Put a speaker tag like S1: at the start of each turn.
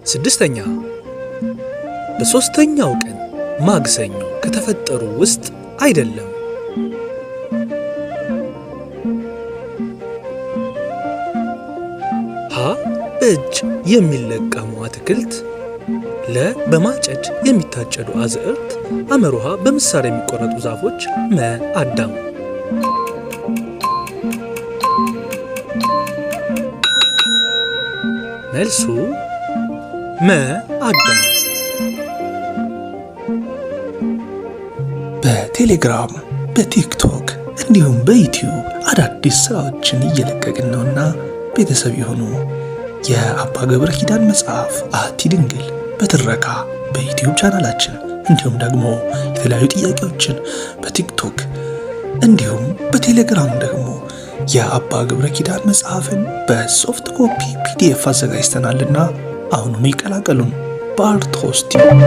S1: ስድስተኛ በሦስተኛው ቀን ማግሰኞ ከተፈጠሩ ውስጥ አይደለም። ሀ በእጅ የሚለቀሙ አትክልት፣ ለ በማጨድ የሚታጨዱ አዝዕርት፣ አመርሃ በምሳር የሚቆረጡ ዛፎች፣ መ አዳም። መልሱ መ አዳም።
S2: በቴሌግራም በቲክቶክ እንዲሁም በዩቲዩብ አዳዲስ ስራዎችን እየለቀቅን ነውና ቤተሰብ የሆኑ የአባ ገብረ ኪዳን መጽሐፍ አሐቲ ድንግል በትረካ በዩቲዩብ ቻናላችን እንዲሁም ደግሞ የተለያዩ ጥያቄዎችን በቲክቶክ እንዲሁም በቴሌግራም ደግሞ የአባ ገብረ ኪዳን መጽሐፍን በሶፍት ኮፒ ፒዲኤፍ አዘጋጅተናልና አሁኑኑ ይቀላቀሉን። በአርትዖስ ቲዩብ